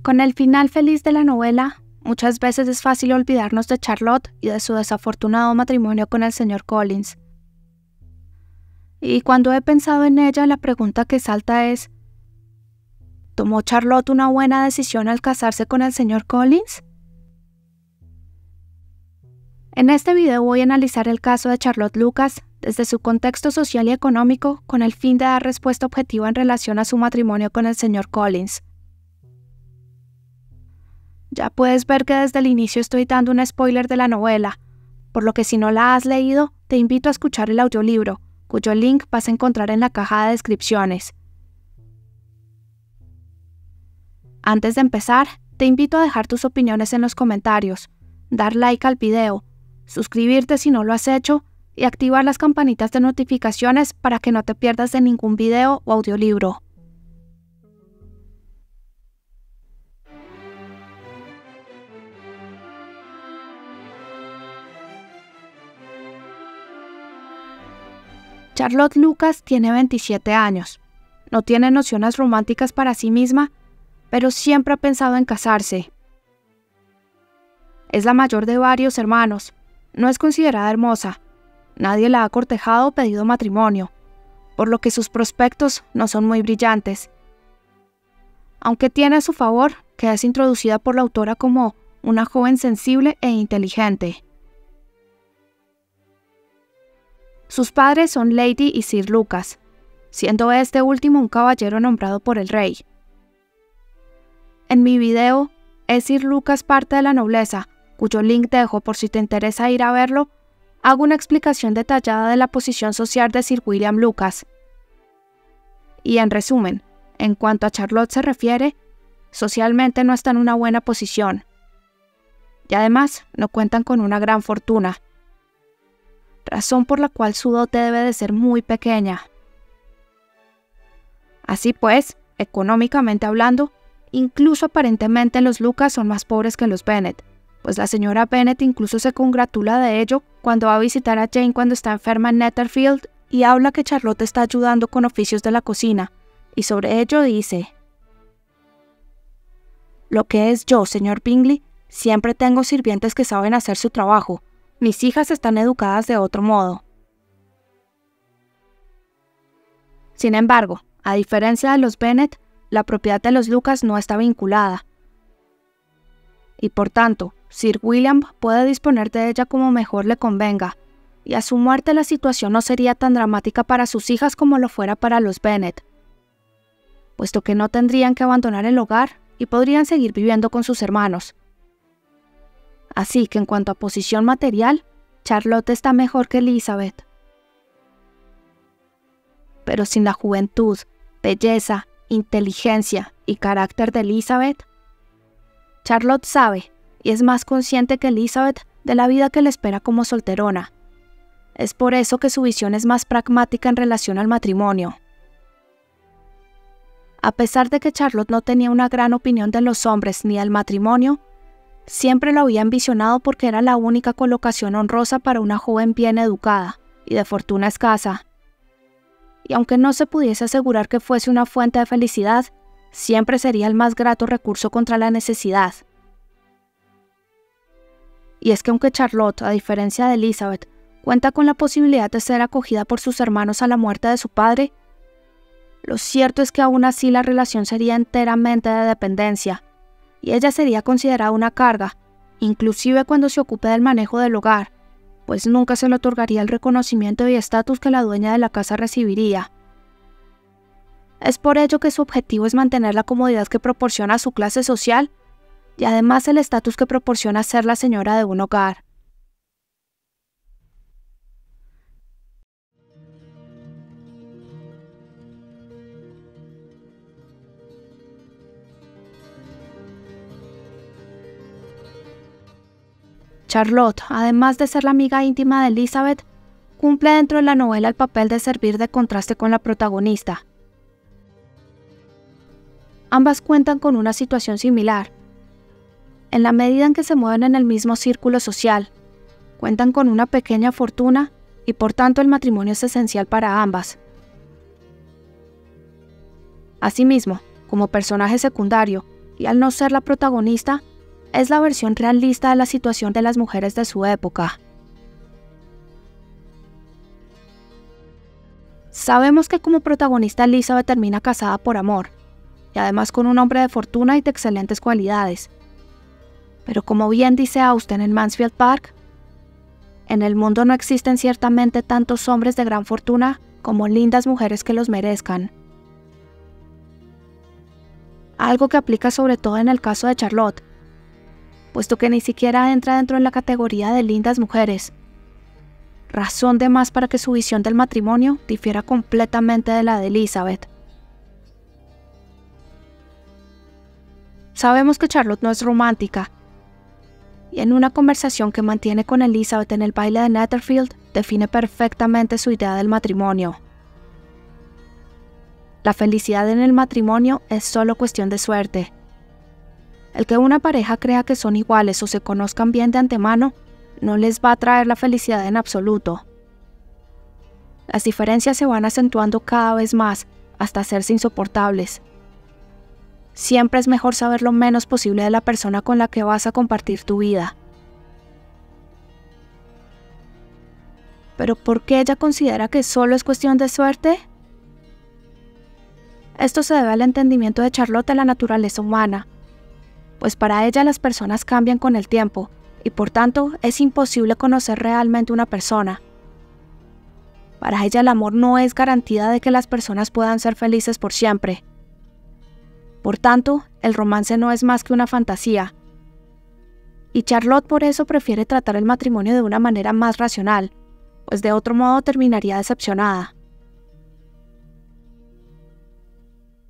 Con el final feliz de la novela, muchas veces es fácil olvidarnos de Charlotte y de su desafortunado matrimonio con el señor Collins. Y cuando he pensado en ella, la pregunta que salta es: ¿tomó Charlotte una buena decisión al casarse con el señor Collins? En este video voy a analizar el caso de Charlotte Lucas desde su contexto social y económico con el fin de dar respuesta objetiva en relación a su matrimonio con el señor Collins. Ya puedes ver que desde el inicio estoy dando un spoiler de la novela, por lo que si no la has leído, te invito a escuchar el audiolibro, cuyo link vas a encontrar en la caja de descripciones. Antes de empezar, te invito a dejar tus opiniones en los comentarios, dar like al video, suscribirte si no lo has hecho y activar las campanitas de notificaciones para que no te pierdas de ningún video o audiolibro. Charlotte Lucas tiene 27 años. No tiene nociones románticas para sí misma, pero siempre ha pensado en casarse. Es la mayor de varios hermanos. No es considerada hermosa. Nadie la ha cortejado o pedido matrimonio, por lo que sus prospectos no son muy brillantes. Aunque tiene a su favor que es introducida por la autora como una joven sensible e inteligente. Sus padres son Lady y Sir Lucas, siendo este último un caballero nombrado por el rey. En mi video, ¿es Sir Lucas parte de la nobleza?, cuyo link dejo por si te interesa ir a verlo, hago una explicación detallada de la posición social de Sir William Lucas. Y en resumen, en cuanto a Charlotte se refiere, socialmente no está en una buena posición. Y además, no cuentan con una gran fortuna, razón por la cual su dote debe de ser muy pequeña. Así pues, económicamente hablando, incluso aparentemente los Lucas son más pobres que los Bennet, pues la señora Bennet incluso se congratula de ello cuando va a visitar a Jane cuando está enferma en Netherfield y habla que Charlotte está ayudando con oficios de la cocina, y sobre ello dice: «Lo que es yo, señor Bingley, siempre tengo sirvientes que saben hacer su trabajo. Mis hijas están educadas de otro modo». Sin embargo, a diferencia de los Bennet, la propiedad de los Lucas no está vinculada. Y por tanto, Sir William puede disponer de ella como mejor le convenga, y a su muerte la situación no sería tan dramática para sus hijas como lo fuera para los Bennet, puesto que no tendrían que abandonar el hogar y podrían seguir viviendo con sus hermanos. Así que en cuanto a posición material, Charlotte está mejor que Elizabeth. Pero sin la juventud, belleza, inteligencia y carácter de Elizabeth, Charlotte sabe y es más consciente que Elizabeth de la vida que le espera como solterona. Es por eso que su visión es más pragmática en relación al matrimonio. A pesar de que Charlotte no tenía una gran opinión de los hombres ni del matrimonio, siempre lo había ambicionado porque era la única colocación honrosa para una joven bien educada y de fortuna escasa. Y aunque no se pudiese asegurar que fuese una fuente de felicidad, siempre sería el más grato recurso contra la necesidad. Y es que aunque Charlotte, a diferencia de Elizabeth, cuenta con la posibilidad de ser acogida por sus hermanos a la muerte de su padre, lo cierto es que aún así la relación sería enteramente de dependencia, y ella sería considerada una carga, inclusive cuando se ocupe del manejo del hogar, pues nunca se le otorgaría el reconocimiento y estatus que la dueña de la casa recibiría. Es por ello que su objetivo es mantener la comodidad que proporciona su clase social y además el estatus que proporciona ser la señora de un hogar. Charlotte, además de ser la amiga íntima de Elizabeth, cumple dentro de la novela el papel de servir de contraste con la protagonista. Ambas cuentan con una situación similar, en la medida en que se mueven en el mismo círculo social, cuentan con una pequeña fortuna y por tanto el matrimonio es esencial para ambas. Asimismo, como personaje secundario, y al no ser la protagonista, es la versión realista de la situación de las mujeres de su época. Sabemos que como protagonista Elizabeth termina casada por amor, y además con un hombre de fortuna y de excelentes cualidades. Pero como bien dice Austen en Mansfield Park, en el mundo no existen ciertamente tantos hombres de gran fortuna como lindas mujeres que los merezcan. Algo que aplica sobre todo en el caso de Charlotte, puesto que ni siquiera entra dentro de la categoría de lindas mujeres. Razón de más para que su visión del matrimonio difiera completamente de la de Elizabeth. Sabemos que Charlotte no es romántica, y en una conversación que mantiene con Elizabeth en el baile de Netherfield, define perfectamente su idea del matrimonio. La felicidad en el matrimonio es solo cuestión de suerte. El que una pareja crea que son iguales o se conozcan bien de antemano, no les va a traer la felicidad en absoluto. Las diferencias se van acentuando cada vez más, hasta hacerse insoportables. Siempre es mejor saber lo menos posible de la persona con la que vas a compartir tu vida. ¿Pero por qué ella considera que solo es cuestión de suerte? Esto se debe al entendimiento de Charlotte de la naturaleza humana, pues para ella las personas cambian con el tiempo, y por tanto es imposible conocer realmente una persona. Para ella el amor no es garantía de que las personas puedan ser felices por siempre. Por tanto, el romance no es más que una fantasía. Y Charlotte por eso prefiere tratar el matrimonio de una manera más racional, pues de otro modo terminaría decepcionada.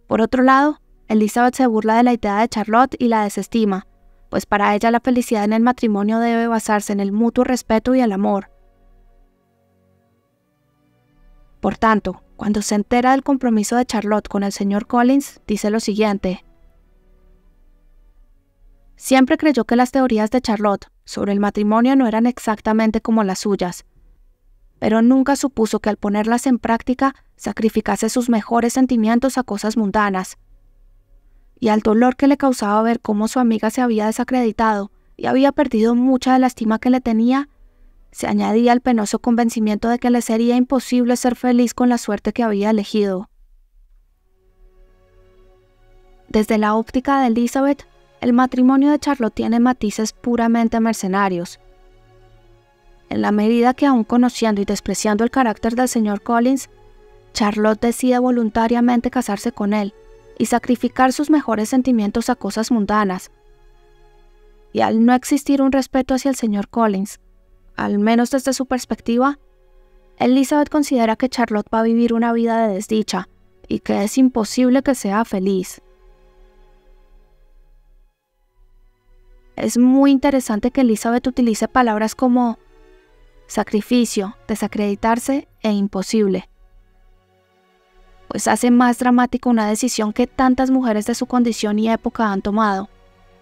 Por otro lado, Elizabeth se burla de la idea de Charlotte y la desestima, pues para ella la felicidad en el matrimonio debe basarse en el mutuo respeto y el amor. Por tanto, cuando se entera del compromiso de Charlotte con el señor Collins, dice lo siguiente: siempre creyó que las teorías de Charlotte sobre el matrimonio no eran exactamente como las suyas, pero nunca supuso que al ponerlas en práctica sacrificase sus mejores sentimientos a cosas mundanas. Y al dolor que le causaba ver cómo su amiga se había desacreditado y había perdido mucha de la estima que le tenía, se añadía el penoso convencimiento de que le sería imposible ser feliz con la suerte que había elegido. Desde la óptica de Elizabeth, el matrimonio de Charlotte tiene matices puramente mercenarios. En la medida que, aun conociendo y despreciando el carácter del señor Collins, Charlotte decide voluntariamente casarse con él y sacrificar sus mejores sentimientos a cosas mundanas. Y al no existir un respeto hacia el señor Collins, al menos desde su perspectiva, Elizabeth considera que Charlotte va a vivir una vida de desdicha y que es imposible que sea feliz. Es muy interesante que Elizabeth utilice palabras como sacrificio, desacreditarse e imposible, pues hace más dramática una decisión que tantas mujeres de su condición y época han tomado,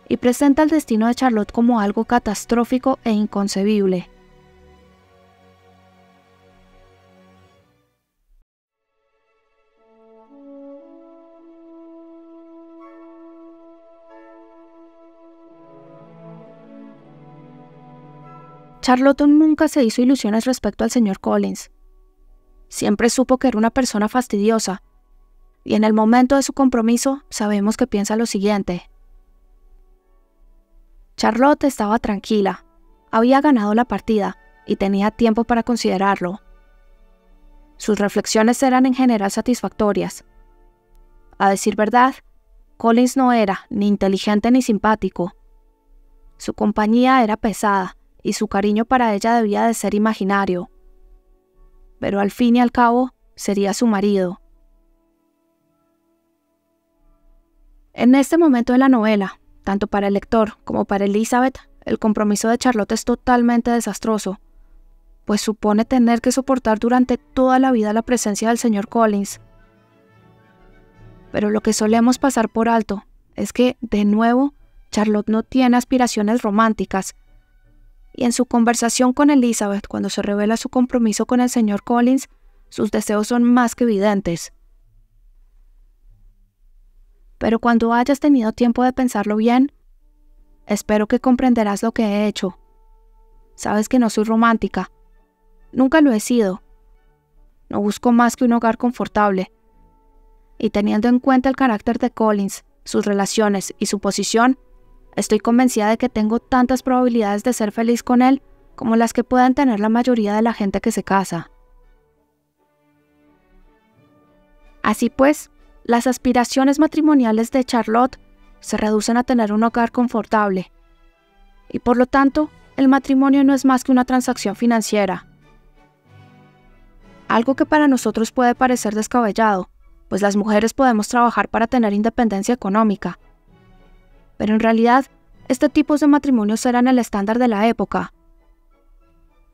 y presenta el destino de Charlotte como algo catastrófico e inconcebible. Charlotte nunca se hizo ilusiones respecto al señor Collins. Siempre supo que era una persona fastidiosa, y en el momento de su compromiso sabemos que piensa lo siguiente. Charlotte estaba tranquila, había ganado la partida y tenía tiempo para considerarlo. Sus reflexiones eran en general satisfactorias. A decir verdad, Collins no era ni inteligente ni simpático. Su compañía era pesada y su cariño para ella debía de ser imaginario. Pero al fin y al cabo, sería su marido. En este momento de la novela, tanto para el lector como para Elizabeth, el compromiso de Charlotte es totalmente desastroso, pues supone tener que soportar durante toda la vida la presencia del señor Collins. Pero lo que solemos pasar por alto es que, de nuevo, Charlotte no tiene aspiraciones románticas, y en su conversación con Elizabeth cuando se revela su compromiso con el señor Collins, sus deseos son más que evidentes. Pero cuando hayas tenido tiempo de pensarlo bien, espero que comprenderás lo que he hecho. Sabes que no soy romántica. Nunca lo he sido. No busco más que un hogar confortable. Y teniendo en cuenta el carácter de Collins, sus relaciones y su posición, estoy convencida de que tengo tantas probabilidades de ser feliz con él como las que puedan tener la mayoría de la gente que se casa. Así pues, las aspiraciones matrimoniales de Charlotte se reducen a tener un hogar confortable. Y por lo tanto, el matrimonio no es más que una transacción financiera. Algo que para nosotros puede parecer descabellado, pues las mujeres podemos trabajar para tener independencia económica. Pero en realidad, este tipo de matrimonios eran el estándar de la época.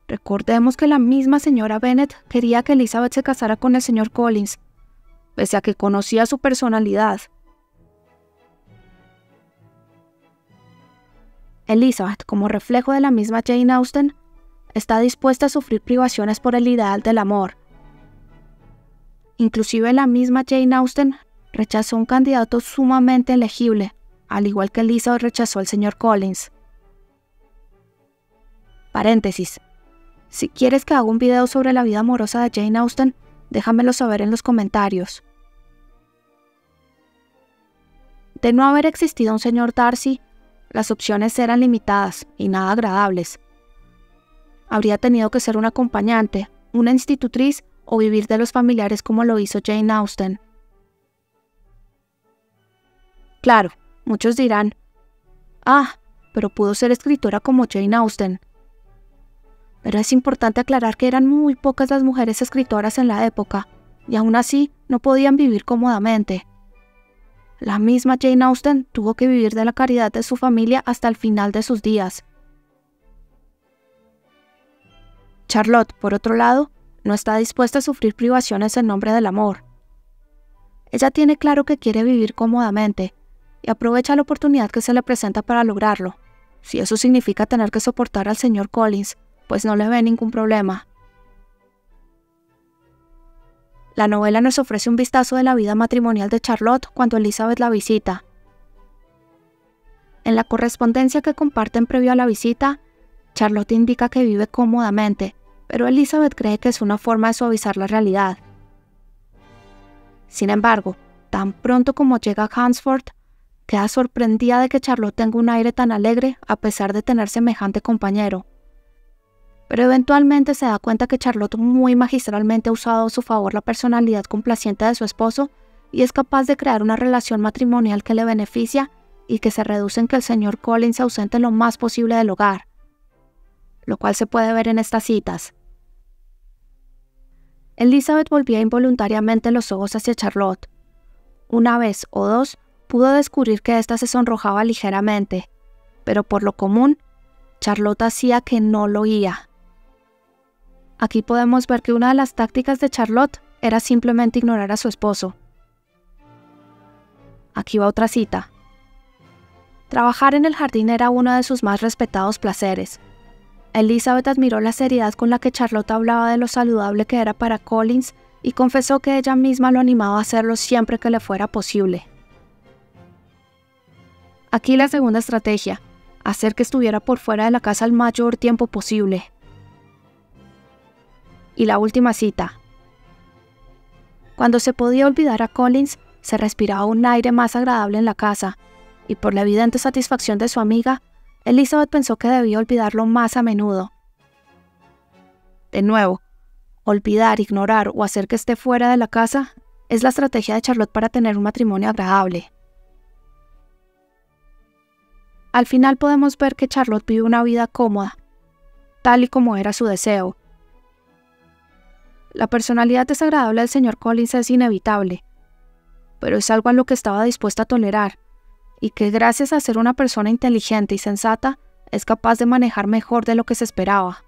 Recordemos que la misma señora Bennet quería que Elizabeth se casara con el señor Collins, pese a que conocía su personalidad. Elizabeth, como reflejo de la misma Jane Austen, está dispuesta a sufrir privaciones por el ideal del amor. Inclusive la misma Jane Austen rechazó un candidato sumamente elegible, al igual que Elizabeth rechazó al señor Collins. Paréntesis. Si quieres que haga un video sobre la vida amorosa de Jane Austen, déjamelo saber en los comentarios. De no haber existido un señor Darcy, las opciones eran limitadas y nada agradables. Habría tenido que ser una acompañante, una institutriz o vivir de los familiares como lo hizo Jane Austen. Claro, muchos dirán, pero pudo ser escritora como Jane Austen. Pero es importante aclarar que eran muy pocas las mujeres escritoras en la época, y aún así no podían vivir cómodamente. La misma Jane Austen tuvo que vivir de la caridad de su familia hasta el final de sus días. Charlotte, por otro lado, no está dispuesta a sufrir privaciones en nombre del amor. Ella tiene claro que quiere vivir cómodamente y aprovecha la oportunidad que se le presenta para lograrlo. Si eso significa tener que soportar al señor Collins, pues no le ve ningún problema. La novela nos ofrece un vistazo de la vida matrimonial de Charlotte cuando Elizabeth la visita. En la correspondencia que comparten previo a la visita, Charlotte indica que vive cómodamente, pero Elizabeth cree que es una forma de suavizar la realidad. Sin embargo, tan pronto como llega a Hunsford, queda sorprendida de que Charlotte tenga un aire tan alegre a pesar de tener semejante compañero. Pero eventualmente se da cuenta que Charlotte muy magistralmente ha usado a su favor la personalidad complaciente de su esposo y es capaz de crear una relación matrimonial que le beneficia y que se reduce en que el señor Collins se ausente lo más posible del hogar, lo cual se puede ver en estas citas. Elizabeth volvía involuntariamente los ojos hacia Charlotte. Una vez o dos pudo descubrir que ésta se sonrojaba ligeramente, pero por lo común, Charlotte hacía que no lo oía. Aquí podemos ver que una de las tácticas de Charlotte era simplemente ignorar a su esposo. Aquí va otra cita. Trabajar en el jardín era uno de sus más respetados placeres. Elizabeth admiró la seriedad con la que Charlotte hablaba de lo saludable que era para Collins y confesó que ella misma lo animaba a hacerlo siempre que le fuera posible. Aquí la segunda estrategia, hacer que estuviera por fuera de la casa el mayor tiempo posible. Y la última cita. Cuando se podía olvidar a Collins, se respiraba un aire más agradable en la casa, y por la evidente satisfacción de su amiga, Elizabeth pensó que debía olvidarlo más a menudo. De nuevo, olvidar, ignorar o hacer que esté fuera de la casa es la estrategia de Charlotte para tener un matrimonio agradable. Al final podemos ver que Charlotte vive una vida cómoda, tal y como era su deseo. La personalidad desagradable del señor Collins es inevitable, pero es algo a lo que estaba dispuesta a tolerar, y que gracias a ser una persona inteligente y sensata, es capaz de manejar mejor de lo que se esperaba.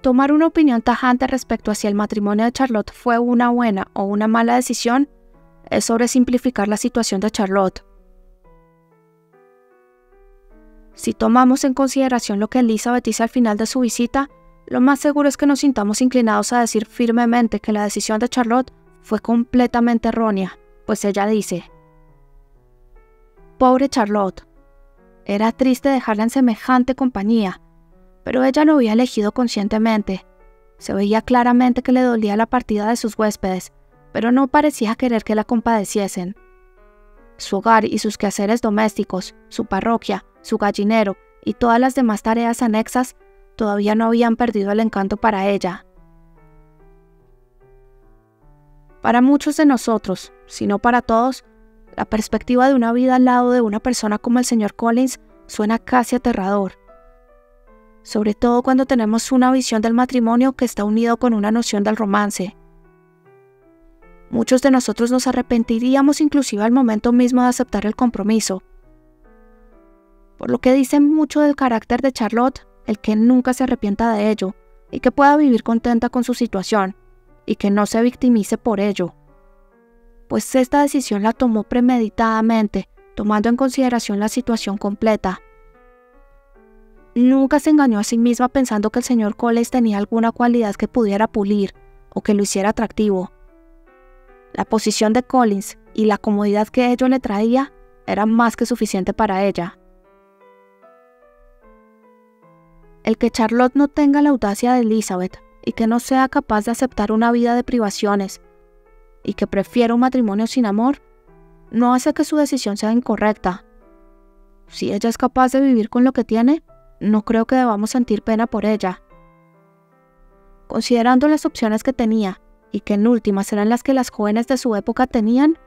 Tomar una opinión tajante respecto a si el matrimonio de Charlotte fue una buena o una mala decisión es sobresimplificar la situación de Charlotte. Si tomamos en consideración lo que Elizabeth dice al final de su visita, lo más seguro es que nos sintamos inclinados a decir firmemente que la decisión de Charlotte fue completamente errónea, pues ella dice: «Pobre Charlotte. Era triste dejarla en semejante compañía, pero ella lo había elegido conscientemente. Se veía claramente que le dolía la partida de sus huéspedes, pero no parecía querer que la compadeciesen. Su hogar y sus quehaceres domésticos, su parroquia, su gallinero y todas las demás tareas anexas todavía no habían perdido el encanto para ella». Para muchos de nosotros, si no para todos, la perspectiva de una vida al lado de una persona como el señor Collins suena casi aterrador, sobre todo cuando tenemos una visión del matrimonio que está unido con una noción del romance. Muchos de nosotros nos arrepentiríamos inclusive al momento mismo de aceptar el compromiso. Por lo que dice mucho del carácter de Charlotte, el que nunca se arrepienta de ello, y que pueda vivir contenta con su situación, y que no se victimice por ello. Pues esta decisión la tomó premeditadamente, tomando en consideración la situación completa. Nunca se engañó a sí misma pensando que el señor Collins tenía alguna cualidad que pudiera pulir, o que lo hiciera atractivo. La posición de Collins y la comodidad que ello le traía eran más que suficiente para ella. El que Charlotte no tenga la audacia de Elizabeth y que no sea capaz de aceptar una vida de privaciones y que prefiera un matrimonio sin amor, no hace que su decisión sea incorrecta. Si ella es capaz de vivir con lo que tiene, no creo que debamos sentir pena por ella. Considerando las opciones que tenía, y que en últimas eran las que las jóvenes de su época tenían,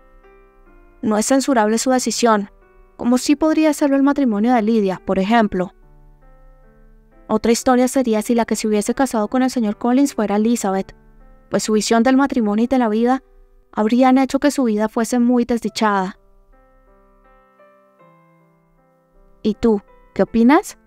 no es censurable su decisión, como sí podría serlo el matrimonio de Lydia, por ejemplo. Otra historia sería si la que se hubiese casado con el señor Collins fuera Elizabeth, pues su visión del matrimonio y de la vida habrían hecho que su vida fuese muy desdichada. ¿Y tú, qué opinas?